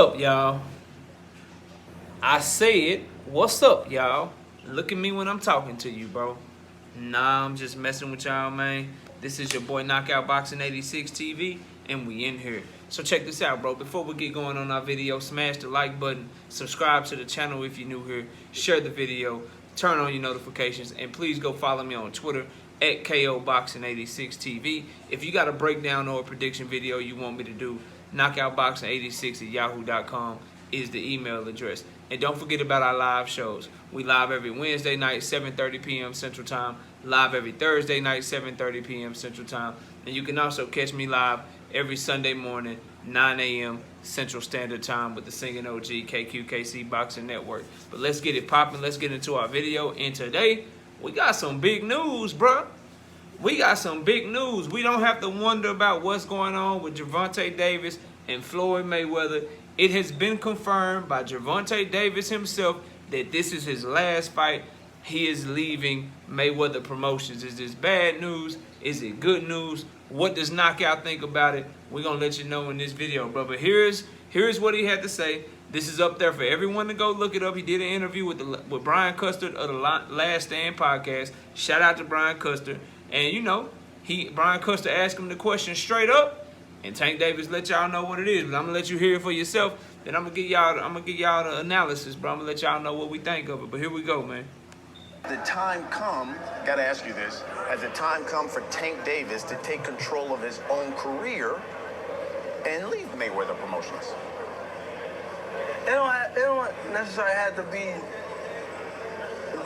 up, y'all? I said, what's up, y'all? Look at me when I'm talking to you, bro. Nah, I'm just messing with y'all, man. This is your boy Knockout Boxing 86 TV, and we in here. So check this out, bro. Before we get going on our video, smash the like button, subscribe to the channel if you're new here, share the video, turn on your notifications, and please go follow me on Twitter at KOBoxing86 TV. If you got a breakdown or a prediction video you want me to do, knockoutboxing86@yahoo.com is the email address. And don't forget about our live shows. We live every Wednesday night, 7:30 p.m. Central Time. Live every Thursday night, 7:30 p.m. Central Time. And you can also catch me live every Sunday morning, 9 a.m. Central Standard Time with the Singing OG KQKC Boxing Network. But let's get it popping. Let's get into our video. And today, we got some big news, bruh. We got some big news. We don't have to wonder about what's going on with Gervonta Davis and Floyd Mayweather. It has been confirmed by Gervonta Davis himself that this is his last fight. He is leaving Mayweather Promotions. Is this bad news? Is it good news? What does Knockout think about it? We're going to let you know in this video, bro. But here's what he had to say. This is up there for everyone to go look it up. He did an interview with Brian Custer of the Last Stand podcast. Shout out to Brian Custer. And you know, Brian Custer asked him the question straight up, and Tank Davis let y'all know what it is. But I'm gonna let you hear it for yourself. Then I'm gonna give y'all the analysis, bro. I'm gonna let y'all know what we think of it. But here we go, man. The time come, gotta ask you this, has the time come for Tank Davis to take control of his own career and leave Mayweather Promotions? It don't necessarily have to be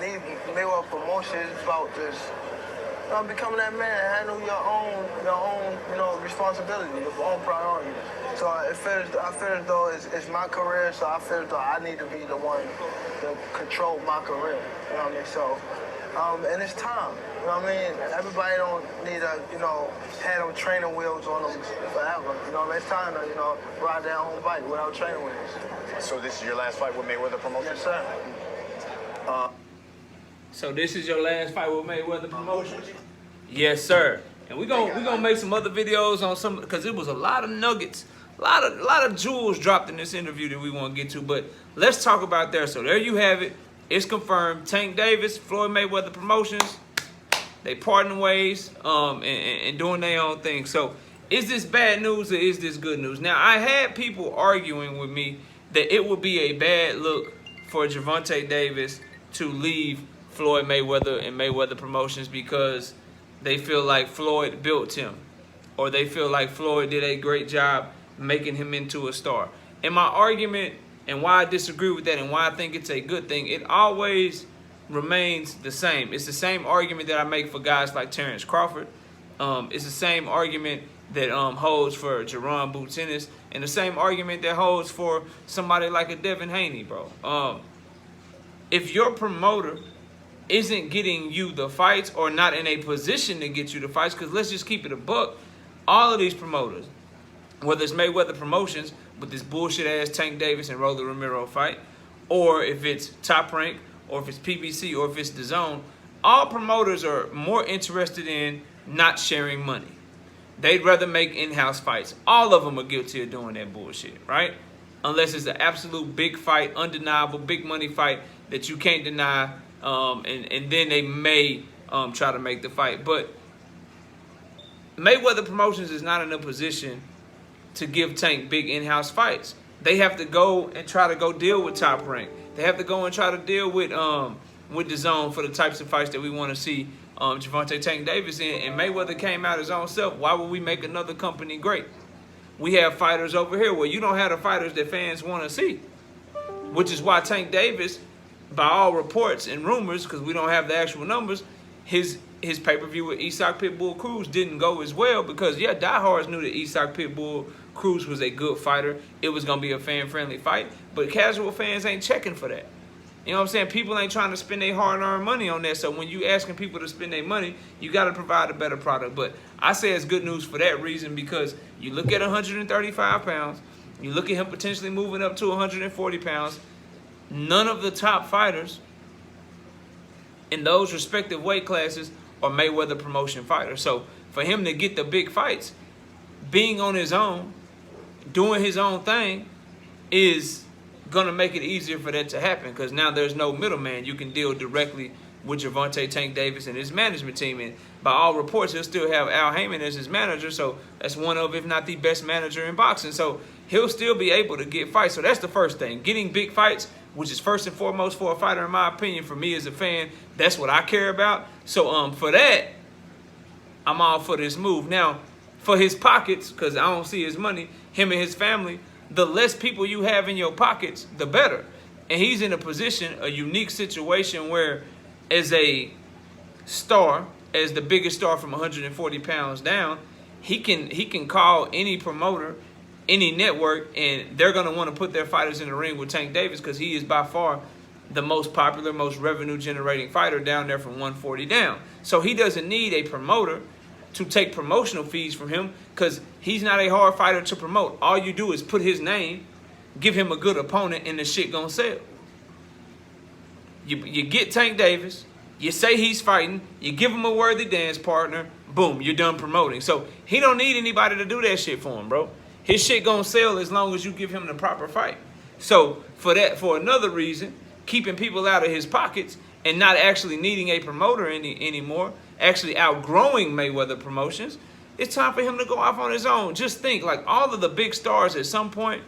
leave Mayweather Promotions. It's about just becoming that man and handle your own, responsibility, your own priority. So I feel as though it's my career, so I feel as though I need to be the one to control my career. You know what I mean? So, and it's time. You know what I mean? Everybody don't need to, have them training wheels on them forever. You know, it's time to, ride their own bike without training wheels. So this is your last fight with Mayweather Promotions? Yes, sir. So this is your last fight with Mayweather Promotions? Yes, sir. And we're gonna make some other videos on some, because it was a lot of nuggets, a lot of jewels dropped in this interview that we want to get to. But let's talk about there. So there you have it. It's confirmed. Tank Davis, Floyd Mayweather Promotions, they parting ways and doing their own thing. So is this bad news or is this good news? Now, I had people arguing with me that it would be a bad look for Gervonta Davis to leave Floyd Mayweather and Mayweather Promotions because they feel like Floyd built him, or they feel like Floyd did a great job making him into a star. And my argument and why I disagree with that and why I think it's a good thing, it always remains the same. It's the same argument that I make for guys like Terrence Crawford. It's the same argument that holds for Jerron Boots Ennis, and the same argument that holds for somebody like a Devin Haney, bro. If your promoter isn't getting you the fights or not in a position to get you the fights, because let's just keep it a buck, all of these promoters, whether it's Mayweather Promotions with this bullshit-ass Tank Davis and Rolly Romero fight, or if it's Top Rank, or if it's PBC, or if it's DAZN, all promoters are more interested in not sharing money. They'd rather make in-house fights. All of them are guilty of doing that bullshit, right? Unless it's an absolute big fight, undeniable, big money fight that you can't deny, and then they may try to make the fight. But Mayweather Promotions is not in a position to give Tank big in-house fights. They have to go and try to go deal with Top Rank. They have to go and try to deal with DAZN for the types of fights that we want to see Gervonta Tank Davis in. And Mayweather came out his own self. Why would we make another company great? We have fighters over here where you don't have the fighters that fans want to see, which is why Tank Davis, by all reports and rumors, because we don't have the actual numbers, his pay-per-view with Isak Pitbull Cruz didn't go as well because, yeah, diehards knew that Isak Pitbull Cruz was a good fighter. It was going to be a fan-friendly fight, but casual fans ain't checking for that. You know what I'm saying? People ain't trying to spend their hard-earned money on that, so when you asking people to spend their money, you got to provide a better product. But I say it's good news for that reason, because you look at 135 pounds, you look at him potentially moving up to 140 pounds, none of the top fighters in those respective weight classes are Mayweather Promotion fighters. So for him to get the big fights, being on his own, doing his own thing, is gonna make it easier for that to happen because now there's no middleman. You can deal directly with Gervonta Tank Davis and his management team, and by all reports, he'll still have Al Heyman as his manager. So that's one of, if not the best manager in boxing. So he'll still be able to get fights. So that's the first thing, getting big fights, which is first and foremost for a fighter, in my opinion. For me as a fan, that's what I care about. So for that, I'm all for this move. Now, for his pockets, because I don't see his money, him and his family, the less people you have in your pockets, the better. And he's in a position, a unique situation where as a star, as the biggest star from 140 pounds down, he can call any promoter, any network, and they're going to want to put their fighters in the ring with Tank Davis because he is by far the most popular, most revenue-generating fighter down there from 140 down. So he doesn't need a promoter to take promotional fees from him because he's not a hard fighter to promote. All you do is put his name, give him a good opponent, and the shit gonna sell. You get Tank Davis, you say he's fighting, you give him a worthy dance partner, boom, you're done promoting. So he don't need anybody to do that shit for him, bro. His shit gonna sell as long as you give him the proper fight. So for another reason, keeping people out of his pockets and not actually needing a promoter anymore, actually outgrowing Mayweather Promotions, it's time for him to go off on his own. Just think, like all of the big stars at some point,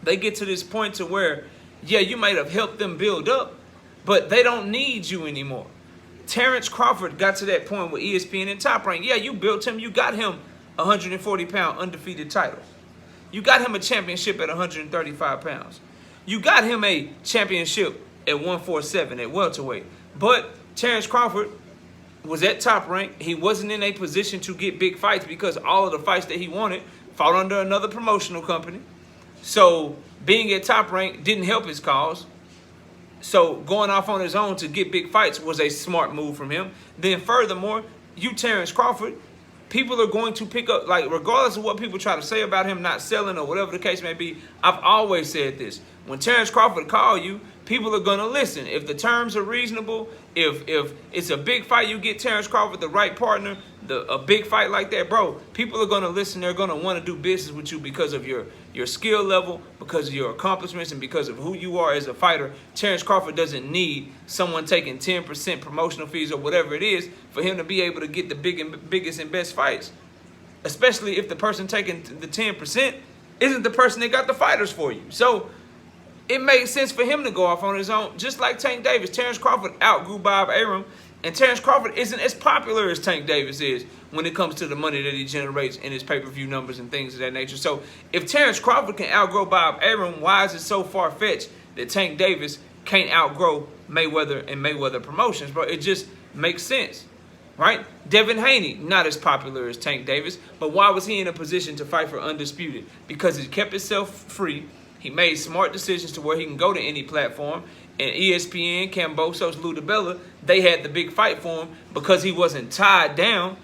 they get to this point to where, yeah, you might have helped them build up, but they don't need you anymore. Terrence Crawford got to that point with ESPN and Top Rank. Yeah, you built him. You got him a 140-pound undefeated title. You got him a championship at 135 pounds. You got him a championship at 147 at welterweight. But Terrence Crawford was at Top Rank. He wasn't in a position to get big fights because all of the fights that he wanted fought under another promotional company. So being at Top Rank didn't help his cause. So going off on his own to get big fights was a smart move from him. Then furthermore, you Terrence Crawford, people are going to pick up, like regardless of what people try to say about him not selling or whatever the case may be, I've always said this. When Terrence Crawford call you, people are going to listen. If the terms are reasonable, if it's a big fight, you get Terrence Crawford, the right partner, a big fight like that, bro, people are going to listen. They're going to want to do business with you because of your skill level, because of your accomplishments, and because of who you are as a fighter. Terrence Crawford doesn't need someone taking 10% promotional fees or whatever it is for him to be able to get the biggest and best fights, especially if the person taking the 10% isn't the person that got the fighters for you. So it makes sense for him to go off on his own, just like Tank Davis. Terrence Crawford outgrew Bob Arum, and Terrence Crawford isn't as popular as Tank Davis is when it comes to the money that he generates in his pay-per-view numbers and things of that nature. So if Terrence Crawford can outgrow Bob Arum, why is it so far-fetched that Tank Davis can't outgrow Mayweather and Mayweather Promotions, bro? It just makes sense, right? Devin Haney, not as popular as Tank Davis, but why was he in a position to fight for Undisputed? Because he kept himself free. He made smart decisions to where he can go to any platform. And ESPN, Cambosos, Lou DiBella, they had the big fight for him because he wasn't tied down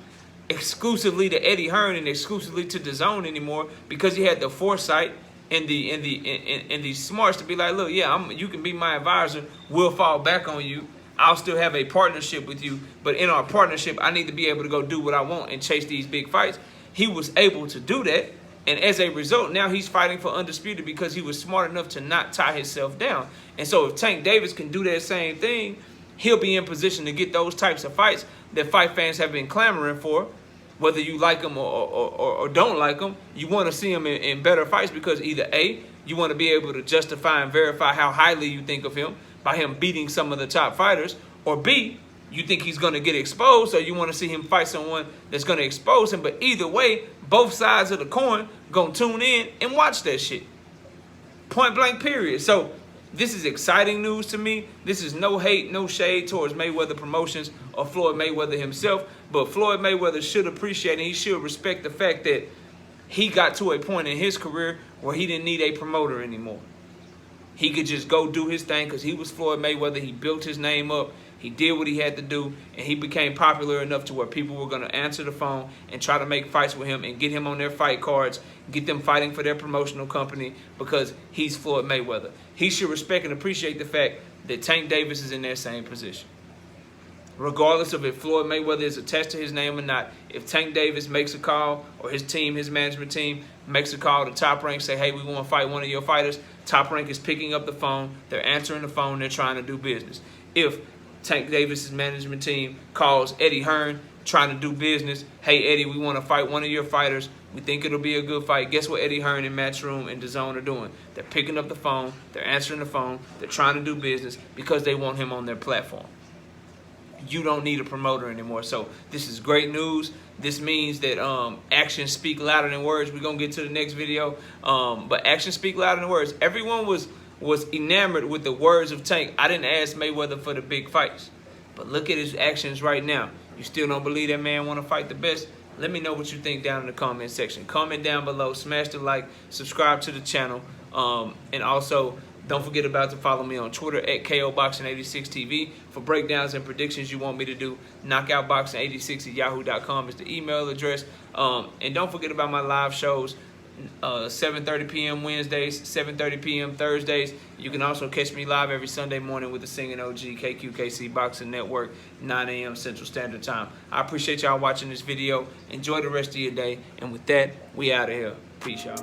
exclusively to Eddie Hearn and exclusively to DAZN anymore, because he had the foresight and the smarts to be like, look, yeah, you can be my advisor. We'll fall back on you. I'll still have a partnership with you, but in our partnership, I need to be able to go do what I want and chase these big fights. He was able to do that. And as a result, now he's fighting for Undisputed because he was smart enough to not tie himself down. And so if Tank Davis can do that same thing, he'll be in position to get those types of fights that fight fans have been clamoring for. Whether you like them or don't like them, you want to see him in better fights because either A, you want to be able to justify and verify how highly you think of him by him beating some of the top fighters, or B, you think he's going to get exposed, so you want to see him fight someone that's going to expose him. But either way, both sides of the coin going to tune in and watch that shit. Point blank, period. So this is exciting news to me. This is no hate, no shade towards Mayweather Promotions or Floyd Mayweather himself. But Floyd Mayweather should appreciate and he should respect the fact that he got to a point in his career where he didn't need a promoter anymore. He could just go do his thing because he was Floyd Mayweather. He built his name up. He did what he had to do, and he became popular enough to where people were going to answer the phone and try to make fights with him and get him on their fight cards, get them fighting for their promotional company because he's Floyd Mayweather. He should respect and appreciate the fact that Tank Davis is in that same position. regardless of if Floyd Mayweather is attached to his name or not, if Tank Davis makes a call, or his team, his management team, makes a call to Top Rank, say, hey, we want to fight one of your fighters, Top Rank is picking up the phone, they're answering the phone, they're trying to do business. If Tank Davis's management team calls Eddie Hearn, trying to do business, hey, Eddie, we want to fight one of your fighters, we think it'll be a good fight. Guess what Eddie Hearn and Matchroom and DAZN are doing? They're picking up the phone, they're answering the phone, they're trying to do business because they want him on their platform. You don't need a promoter anymore. So this is great news. This means that actions speak louder than words. We're going to get to the next video. But actions speak louder than words. Everyone was enamored with the words of Tank. I didn't ask Mayweather for the big fights. But look at his actions right now. You still don't believe that man want to fight the best? Let me know what you think down in the comment section. Comment down below. Smash the like. Subscribe to the channel. And also, don't forget to follow me on Twitter at KOBoxing86TV for breakdowns and predictions you want me to do. Knockoutboxing86@yahoo.com is the email address. And don't forget about my live shows, 7:30 p.m. Wednesdays, 7:30 p.m. Thursdays. You can also catch me live every Sunday morning with the singing OG KQKC Boxing Network, 9 a.m. Central Standard Time. I appreciate y'all watching this video. Enjoy the rest of your day. And with that, we out of here. Peace, y'all.